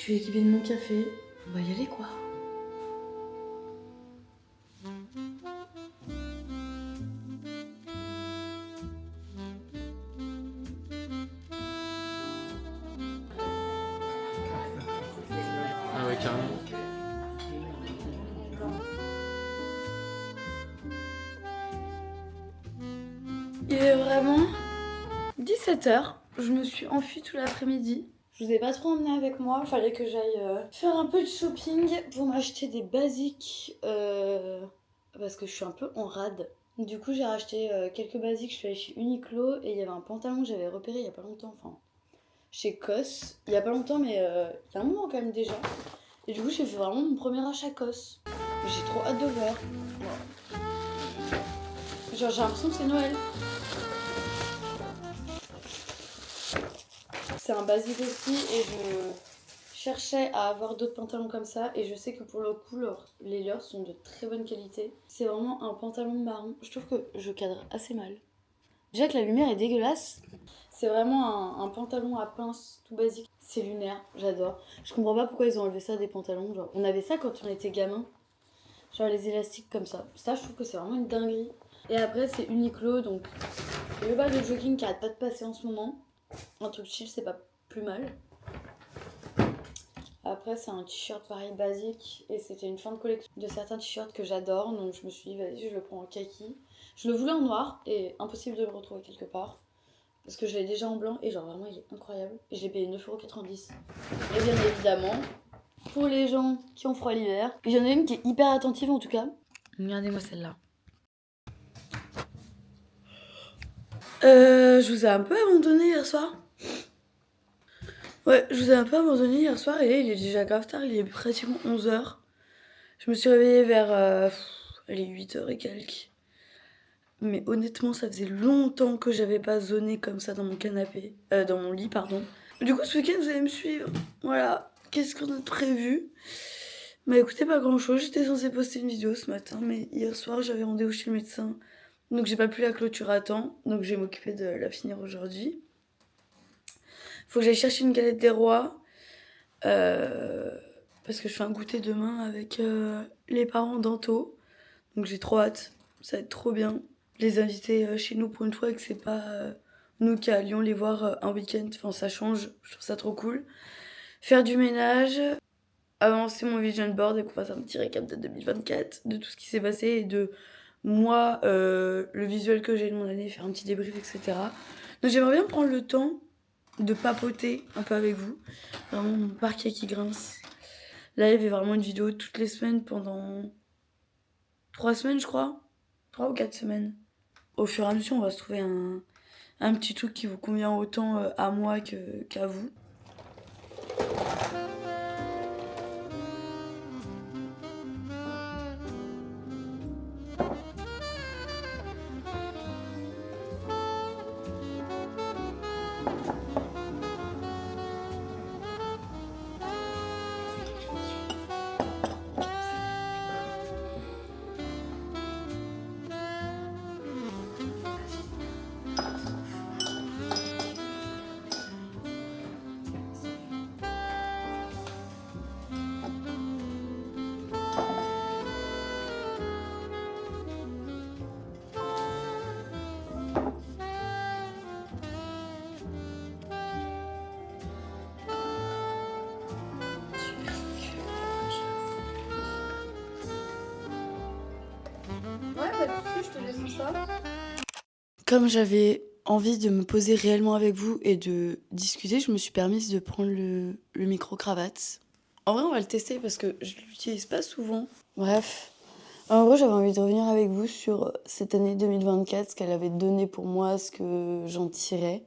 suis équipée de mon café. On va y aller quoi. Ah ouais, carrément. Il est vraiment 17h. Je me suis enfuie tout l'après-midi. Je vous ai pas trop emmené avec moi. Fallait que j'aille faire un peu de shopping pour m'acheter des basiques. Parce que je suis un peu en rade. Du coup, j'ai racheté quelques basiques. Je suis allée chez Uniqlo et il y avait un pantalon que j'avais repéré il y a pas longtemps. Enfin, chez COS. Il y a pas longtemps, mais il y a un moment quand même déjà. Et du coup, j'ai fait vraiment mon premier achat COS. J'ai trop hâte de voir. Voilà. Genre, j'ai l'impression que c'est Noël. C'est un basique aussi et je cherchais à avoir d'autres pantalons comme ça et je sais que pour le coup les leurs sont de très bonne qualité. C'est vraiment un pantalon marron. Je trouve que je cadre assez mal. Déjà que la lumière est dégueulasse. C'est vraiment un pantalon à pince tout basique. C'est lunaire, j'adore. Je comprends pas pourquoi ils ont enlevé ça des pantalons. Genre, on avait ça quand on était gamin. Genre les élastiques comme ça. Ça, je trouve que c'est vraiment une dinguerie. Et après, c'est Uniqlo, donc le bas de jogging qui arrête pas de passer en ce moment. Un truc chill, c'est pas plus mal. Après, c'est un t-shirt pareil basique et c'était une fin de collection de certains t-shirts que j'adore, donc je me suis dit, vas-y, je le prends en kaki. Je le voulais en noir et impossible de le retrouver quelque part parce que je l'ai déjà en blanc et genre vraiment il est incroyable. Et j'ai payé 9,90€. Et bien évidemment, pour les gens qui ont froid l'hiver, il y en a une qui est hyper attentive en tout cas. Regardez-moi celle-là. Je vous ai un peu abandonné hier soir. Ouais, je vous ai un peu abandonné hier soir et là il est déjà grave tard, il est pratiquement 11h. Je me suis réveillée vers les 8h et quelques. Mais honnêtement, ça faisait longtemps que j'avais pas zoné comme ça dans mon canapé. Dans mon lit, pardon. Du coup, ce week-end, vous allez me suivre. Voilà. Qu'est-ce qu'on a prévu? Bah écoutez, pas grand-chose. J'étais censée poster une vidéo ce matin, mais hier soir, j'avais rendez-vous chez le médecin. Donc j'ai pas pu la clôturer à temps. Donc je vais m'occuper de la finir aujourd'hui. Faut que j'aille chercher une galette des rois. Parce que je fais un goûter demain avec les parents d'Anto. Donc j'ai trop hâte. Ça va être trop bien. Les inviter chez nous pour une fois et que c'est pas nous qui allions les voir un week-end. Enfin, ça change. Je trouve ça trop cool. Faire du ménage. Avancer mon vision board et qu'on fasse un petit récap de 2024. De tout ce qui s'est passé et de moi, le visuel que j'ai de mon année. Faire un petit débrief, etc. Donc j'aimerais bien prendre le temps de papoter un peu avec vous. Vraiment mon parquet qui grince. Là, il y avait vraiment une vidéo toutes les semaines pendant 3 semaines, je crois. 3 ou 4 semaines. Au fur et à mesure, on va se trouver un petit truc qui vous convient autant à moi qu'à vous. Ouais, pas de soucis, je te laisse ça. Comme j'avais envie de me poser réellement avec vous et de discuter, je me suis permise de prendre le micro-cravate. En vrai, on va le tester parce que je l'utilise pas souvent. Bref. En gros, j'avais envie de revenir avec vous sur cette année 2024, ce qu'elle avait donné pour moi, ce que j'en tirais.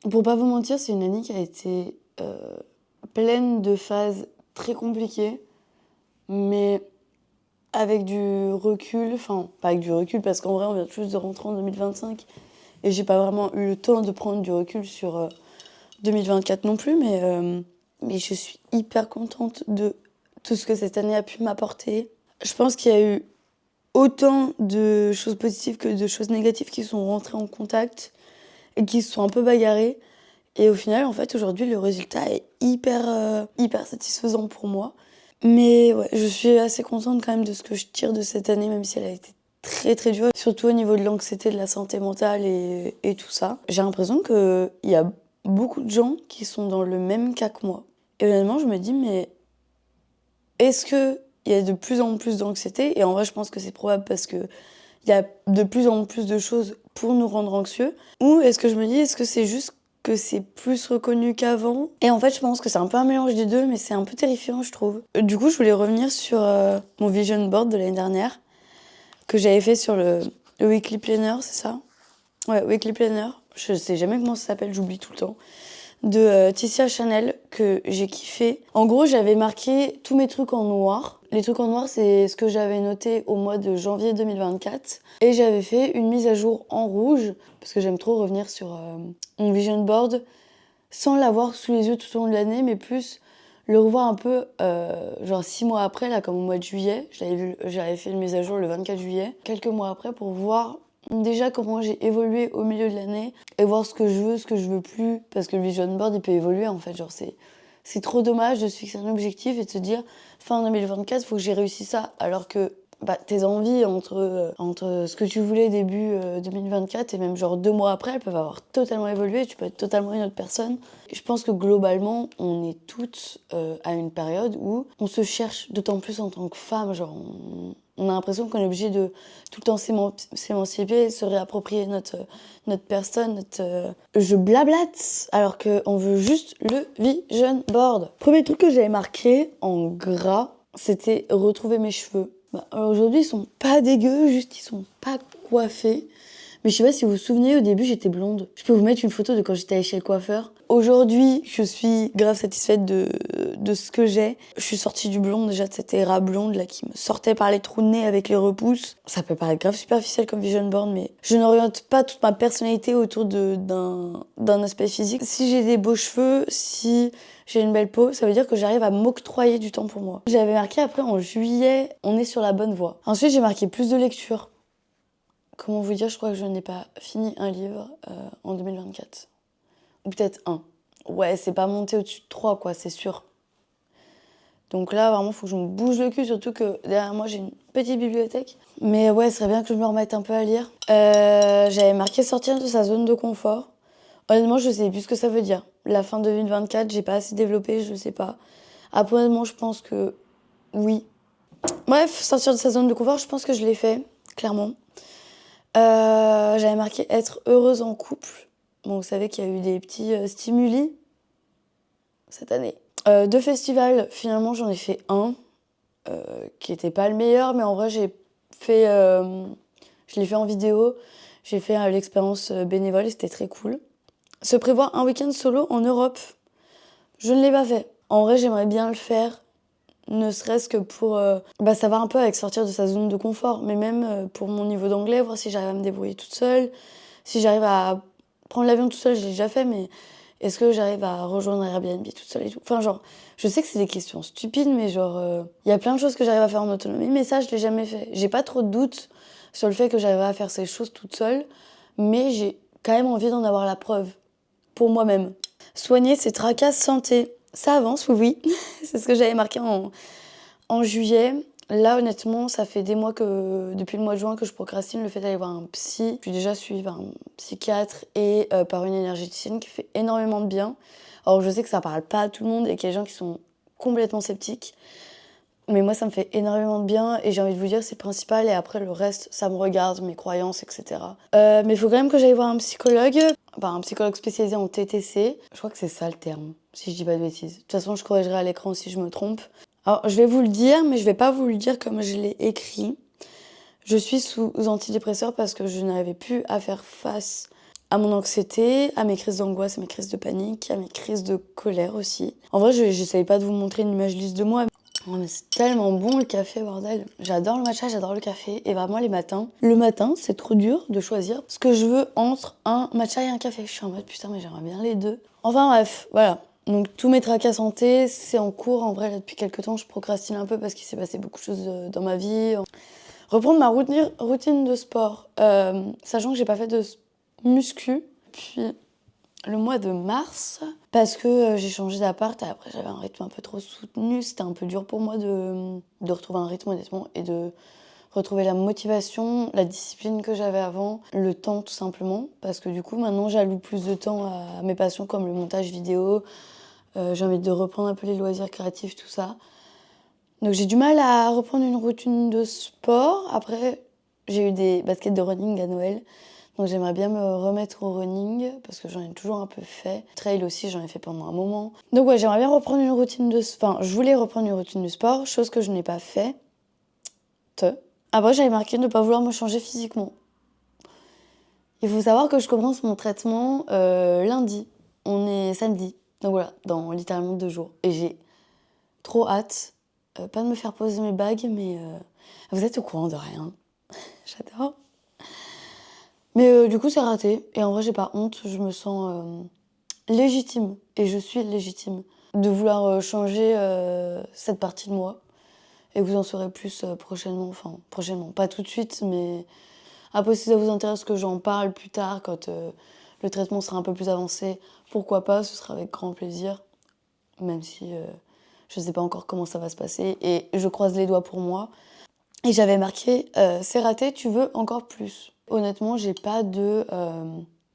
Pour pas vous mentir, c'est une année qui a été pleine de phases très compliquées, mais avec du recul, enfin pas avec du recul parce qu'en vrai on vient juste de rentrer en 2025 et j'ai pas vraiment eu le temps de prendre du recul sur 2024 non plus, mais je suis hyper contente de tout ce que cette année a pu m'apporter. Je pense qu'il y a eu autant de choses positives que de choses négatives qui sont rentrées en contact et qui se sont un peu bagarrées. Et au final, en fait, aujourd'hui, le résultat est hyper satisfaisant pour moi. Mais ouais, je suis assez contente quand même de ce que je tire de cette année, même si elle a été très dure, surtout au niveau de l'anxiété, de la santé mentale et tout ça. J'ai l'impression qu'il y a beaucoup de gens qui sont dans le même cas que moi. Et honnêtement, je me dis, mais est-ce qu'il y a de plus en plus d'anxiété? Et en vrai, je pense que c'est probable parce qu'il y a de plus en plus de choses pour nous rendre anxieux. Ou est-ce que je me dis, est-ce que c'est juste que c'est plus reconnu qu'avant? Et en fait, je pense que c'est un peu un mélange des deux, mais c'est un peu terrifiant, je trouve. Du coup, je voulais revenir sur mon vision board de l'année dernière, que j'avais fait sur le Weekly Planner, c'est ça? Ouais, Weekly Planner. Je sais jamais comment ça s'appelle, j'oublie tout le temps. De Tissia Chanel, que j'ai kiffé. En gros, j'avais marqué tous mes trucs en noir. Les trucs en noir, c'est ce que j'avais noté au mois de janvier 2024. Et j'avais fait une mise à jour en rouge, parce que j'aime trop revenir sur mon vision board, sans l'avoir sous les yeux tout au long de l'année, mais plus le revoir un peu, genre 6 mois après, là, comme au mois de juillet. J'avais fait une mise à jour le 24 juillet, quelques mois après, pour voir déjà comment j'ai évolué au milieu de l'année et voir ce que je veux plus, parce que le vision board il peut évoluer en fait, genre c'est trop dommage de se fixer un objectif et de se dire fin 2024 faut que j'ai réussi ça, alors que tes envies entre ce que tu voulais début 2024 et même genre 2 mois après, elles peuvent avoir totalement évolué, tu peux être totalement une autre personne. Et je pense que globalement on est toutes à une période où on se cherche, d'autant plus en tant que femme, genre on a l'impression qu'on est obligé de tout le temps s'émanciper, se réapproprier notre personne, je blablate, alors qu'on veut juste le vision board. Premier truc que j'avais marqué en gras, c'était retrouver mes cheveux. Aujourd'hui, ils sont pas dégueux, juste ils sont pas coiffés. Mais je sais pas si vous vous souvenez, au début, j'étais blonde. Je peux vous mettre une photo de quand j'étais allée chez le coiffeur. Aujourd'hui, je suis grave satisfaite de ce que j'ai. Je suis sortie du blond, déjà de cette era blonde là qui me sortait par les trous de nez avec les repousses. Ça peut paraître grave superficiel comme vision board, mais je n'oriente pas toute ma personnalité autour d'un aspect physique. Si j'ai des beaux cheveux, si j'ai une belle peau, ça veut dire que j'arrive à m'octroyer du temps pour moi. J'avais marqué après en juillet, on est sur la bonne voie. Ensuite, j'ai marqué plus de lecture. Comment vous dire, je crois que je n'ai pas fini un livre en 2024. Ou peut-être un. Ouais, c'est pas monté au-dessus de 3, quoi, c'est sûr. Donc là, vraiment, il faut que je me bouge le cul, surtout que derrière moi, j'ai une petite bibliothèque. Mais ouais, ce serait bien que je me remette un peu à lire. J'avais marqué sortir de sa zone de confort. Honnêtement, je sais plus ce que ça veut dire. La fin 2024, j'ai pas assez développé, je sais pas. Après, honnêtement, je pense que oui. Bref, sortir de sa zone de confort, je pense que je l'ai fait, clairement. J'avais marqué être heureuse en couple. Bon, vous savez qu'il y a eu des petits stimuli cette année. 2 festivals, finalement j'en ai fait un qui était pas le meilleur, mais en vrai je l'ai fait en vidéo. J'ai fait l'expérience bénévole et c'était très cool. Se prévoir un week-end solo en Europe, je ne l'ai pas fait. En vrai, j'aimerais bien le faire, ne serait-ce que pour ça va un peu avec sortir de sa zone de confort, mais même pour mon niveau d'anglais, voir si j'arrive à me débrouiller toute seule, si j'arrive à prendre l'avion toute seule, je l'ai déjà fait, mais est-ce que j'arrive à rejoindre Airbnb toute seule et tout? Enfin, genre, je sais que c'est des questions stupides, mais genre, y a plein de choses que j'arrive à faire en autonomie, mais ça, je l'ai jamais fait. J'ai pas trop de doutes sur le fait que j'arriverai à faire ces choses toute seule, mais j'ai quand même envie d'en avoir la preuve, pour moi-même. Soigner ses tracas santé. Ça avance, oui. C'est ce que j'avais marqué en juillet. Là, honnêtement, ça fait des mois que, depuis le mois de juin, que je procrastine le fait d'aller voir un psy. Je suis déjà suivie par un psychiatre et par une énergéticienne qui fait énormément de bien. Alors, je sais que ça parle pas à tout le monde et qu'il y a des gens qui sont complètement sceptiques. Mais moi, ça me fait énormément de bien et j'ai envie de vous dire, c'est le principal. Et après, le reste, ça me regarde, mes croyances, etc. Mais il faut quand même que j'aille voir un psychologue spécialisé en TTC. Je crois que c'est ça le terme, si je dis pas de bêtises. De toute façon, je corrigerai à l'écran si je me trompe. Alors, je vais vous le dire, mais je vais pas vous le dire comme je l'ai écrit. Je suis sous antidépresseurs parce que je n'avais plus à faire face à mon anxiété, à mes crises d'angoisse, à mes crises de panique, à mes crises de colère aussi. En vrai, j'essayais pas de vous montrer une image lisse de moi. Oh, mais c'est tellement bon le café, bordel. J'adore le matcha, j'adore le café. Et vraiment, les matins. Le matin, c'est trop dur de choisir ce que je veux entre un matcha et un café. Je suis en mode, putain, mais j'aimerais bien les deux. Enfin bref, voilà. Donc tous mes tracas santé, c'est en cours. En vrai, là, depuis quelques temps, je procrastine un peu parce qu'il s'est passé beaucoup de choses dans ma vie. Reprendre ma routine de sport, sachant que j'ai pas fait de muscu. Puis le mois de mars parce que j'ai changé d'appart et après j'avais un rythme un peu trop soutenu. C'était un peu dur pour moi de retrouver un rythme honnêtement et de retrouver la motivation, la discipline que j'avais avant, le temps tout simplement. Parce que du coup maintenant j'alloue plus de temps à mes passions comme le montage vidéo. J'ai envie de reprendre un peu les loisirs créatifs, tout ça. Donc j'ai du mal à reprendre une routine de sport. Après, j'ai eu des baskets de running à Noël. Donc j'aimerais bien me remettre au running parce que j'en ai toujours un peu fait. Trail aussi, j'en ai fait pendant un moment. Donc ouais, j'aimerais bien reprendre une routine de... Enfin, je voulais reprendre une routine de sport, chose que je n'ai pas fait. Après, j'avais marqué ne pas vouloir me changer physiquement. Il faut savoir que je commence mon traitement lundi. On est samedi. Donc voilà, dans littéralement 2 jours. Et j'ai trop hâte. Pas de me faire poser mes bagues, mais vous êtes au courant de rien. J'adore. Mais du coup, c'est raté. Et en vrai, j'ai pas honte. Je me sens légitime. Et je suis légitime de vouloir changer cette partie de moi. Et vous en saurez plus prochainement. Enfin, prochainement. Pas tout de suite, mais après, si ça vous intéresse que j'en parle plus tard, quand le traitement sera un peu plus avancé, pourquoi pas, ce sera avec grand plaisir. Même si je sais pas encore comment ça va se passer. Et je croise les doigts pour moi. Et j'avais marqué c'est raté, tu veux encore plus. Honnêtement, j'ai pas de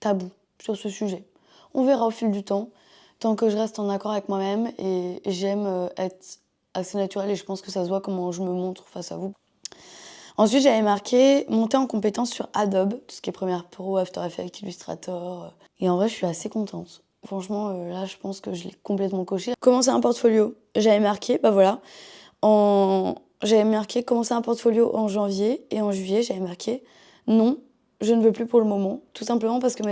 tabou sur ce sujet. On verra au fil du temps, tant que je reste en accord avec moi-même et j'aime être assez naturelle et je pense que ça se voit comment je me montre face à vous. Ensuite, j'avais marqué monter en compétence sur Adobe, tout ce qui est Premiere Pro, After Effects, Illustrator. Et en vrai, je suis assez contente. Franchement, là, je pense que je l'ai complètement coché. Commencer un portfolio. J'avais marqué, bah voilà, j'avais marqué commencer un portfolio en janvier et en juillet, j'avais marqué non, je ne veux plus pour le moment. Tout simplement parce que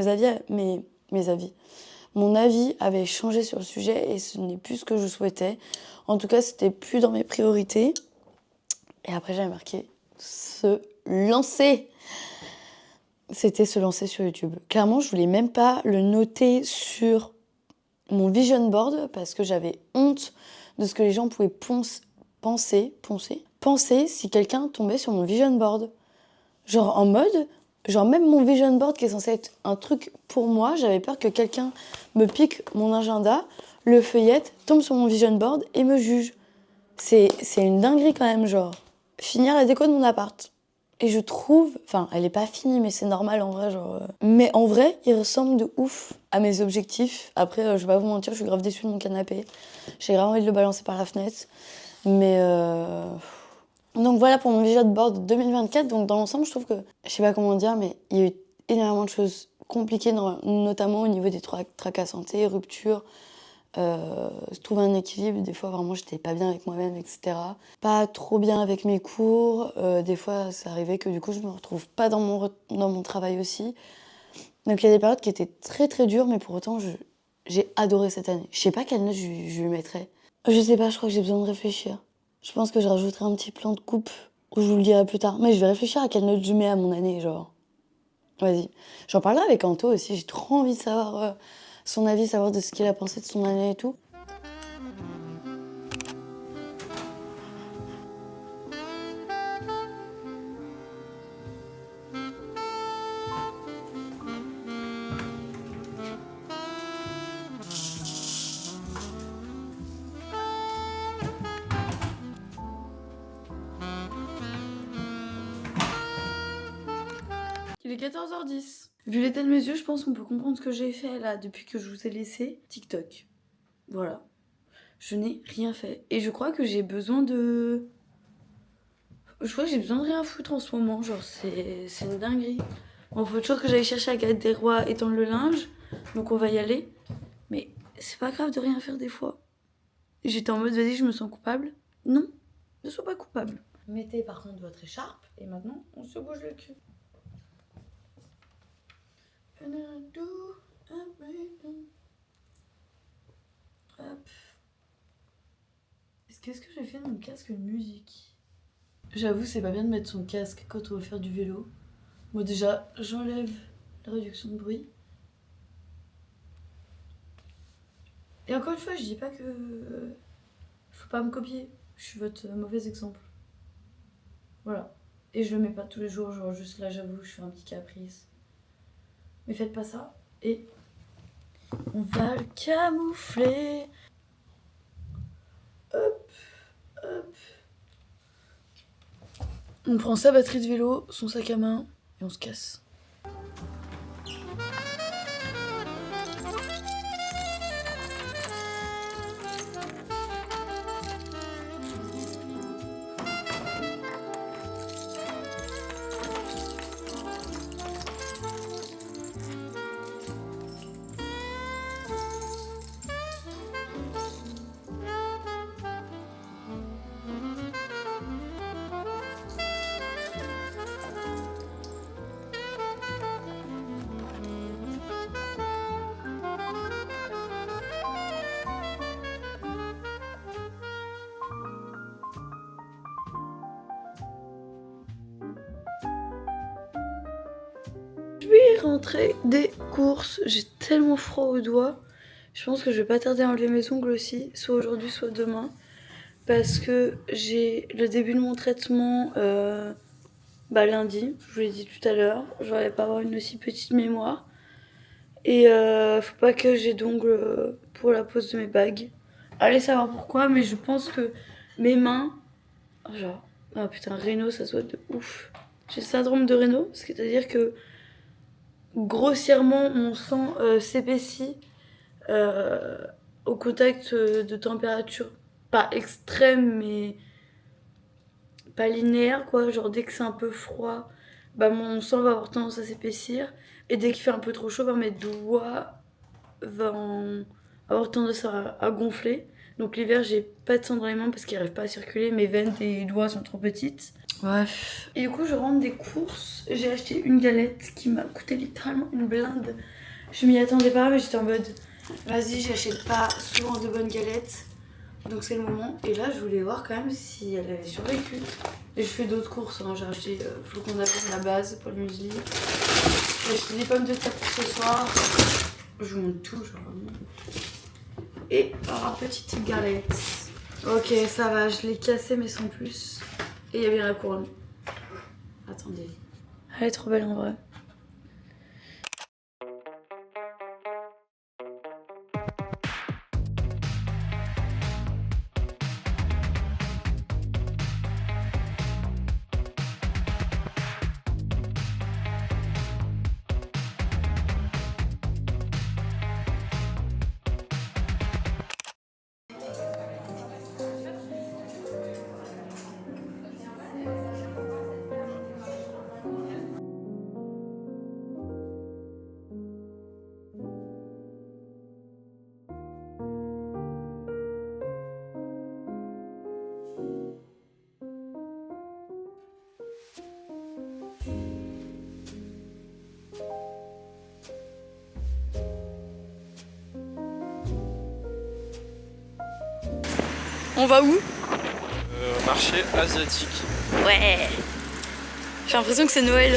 mon avis avait changé sur le sujet et ce n'est plus ce que je souhaitais. En tout cas, c'était plus dans mes priorités. Et après, j'avais marqué se lancer. C'était se lancer sur YouTube. Clairement, je voulais même pas le noter sur mon vision board parce que j'avais honte de ce que les gens pouvaient penser si quelqu'un tombait sur mon vision board. Genre en mode, genre même mon vision board qui est censé être un truc pour moi, j'avais peur que quelqu'un me pique mon agenda, le feuillette, tombe sur mon vision board et me juge. C'est une dinguerie quand même, genre. Finir la déco de mon appart. Et je trouve, enfin, elle est pas finie, mais c'est normal en vrai, genre. Mais en vrai, il ressemble de ouf à mes objectifs. Après, je vais pas vous mentir, je suis grave déçue de mon canapé. J'ai grave envie de le balancer par la fenêtre. Mais donc voilà pour mon vision board 2024. Donc dans l'ensemble, je trouve que, je sais pas comment dire, mais il y a eu énormément de choses compliquées, notamment au niveau des tracas santé, ruptures. Trouver un équilibre, des fois vraiment j'étais pas bien avec moi-même, etc. Pas trop bien avec mes cours, des fois ça arrivait que du coup je me retrouve pas dans mon travail aussi. Donc il y a des périodes qui étaient très très dures, mais pour autant j'ai adoré cette année. Je sais pas quelle note je lui mettrais. Je sais pas, je crois que j'ai besoin de réfléchir. Je pense que je rajouterai un petit plan de coupe, ou je vous le dirai plus tard. Mais je vais réfléchir à quelle note je mets à mon année, genre. Vas-y. J'en parlerai avec Anto aussi, j'ai trop envie de savoir son avis, savoir de ce qu'il a pensé de son année et tout. Il est 14h10. Vu l'état de mes yeux, je pense qu'on peut comprendre ce que j'ai fait là depuis que je vous ai laissé. TikTok. Voilà. Je n'ai rien fait. Et je crois que j'ai besoin de... Je crois que j'ai besoin de rien foutre en ce moment. Genre, c'est une dinguerie. Bon, faut toujours que j'aille chercher la galette des rois étendre le linge. Donc on va y aller. Mais c'est pas grave de rien faire des fois. J'étais en mode, vas-y, je me sens coupable. Non, ne sois pas coupable. Mettez par contre votre écharpe. Et maintenant, on se bouge le cul. Hop. Qu'est-ce que j'ai fait de mon casque de musique? J'avoue, c'est pas bien de mettre son casque quand on va faire du vélo. Moi déjà, j'enlève la réduction de bruit. Et encore une fois, je dis pas que... Faut pas me copier. Je suis votre mauvais exemple. Voilà. Et je le mets pas tous les jours, genre juste là, j'avoue, je fais un petit caprice. Mais faites pas ça. Et On va le camoufler. Hop, hop. On prend sa batterie de vélo, son sac à main et on se casse. Je vais rentrer des courses, j'ai tellement froid aux doigts. Je pense que je vais pas tarder à enlever mes ongles aussi, soit aujourd'hui, soit demain. Parce que j'ai le début de mon traitement lundi, je vous l'ai dit tout à l'heure. Je vais pas avoir une aussi petite mémoire. Et faut pas que j'ai d'ongles pour la pose de mes bagues. Allez savoir pourquoi, mais je pense que mes mains... Genre, ah putain, Raynaud, ça soit de ouf. J'ai le syndrome de Raynaud, c'est-à-dire que grossièrement, mon sang s'épaissit au contact de température pas extrême, mais pas linéaire, quoi. Genre, dès que c'est un peu froid, bah, mon sang va avoir tendance à s'épaissir. Et dès qu'il fait un peu trop chaud, bah, mes doigts vont avoir tendance à gonfler. Donc, l'hiver, j'ai pas de sang dans les mains parce qu'il n'arrive pas à circuler. Mes veines des doigts sont trop petites. Bref. Et du coup, je rentre des courses. J'ai acheté une galette qui m'a coûté littéralement une blinde. Je m'y attendais pas, mais j'étais en mode vas-y, j'achète pas souvent de bonnes galettes. Donc c'est le moment. Et là, je voulais voir quand même si elle avait survécu. Et je fais d'autres courses. Hein. J'ai acheté flocons d'avoine, la base pour le muesli. J'ai acheté des pommes de terre pour ce soir. Je vous montre tout, genre vraiment. Et petite galette. Ok, ça va, je l'ai cassée, mais sans plus. Et il y a bien la couronne. Attendez. Elle est trop belle en vrai. On va où? Marché asiatique. Ouais. J'ai l'impression que c'est Noël.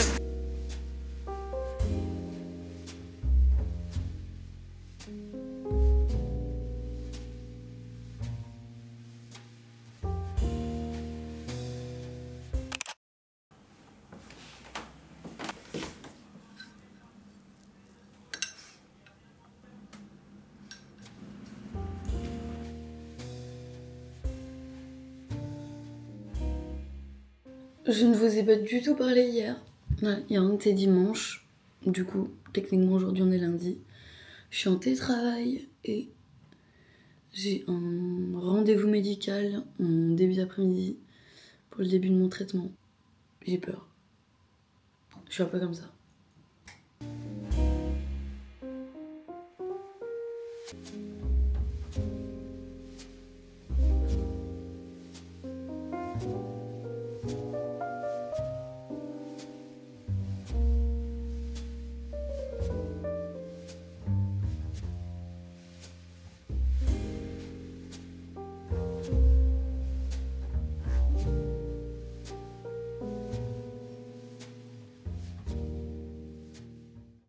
Je ne vous ai pas du tout parlé hier. Ouais, hier on était dimanche. Du coup, techniquement aujourd'hui on est lundi. Je suis en télétravail et j'ai un rendez-vous médical en début d'après-midi pour le début de mon traitement. J'ai peur. Je suis un peu comme ça.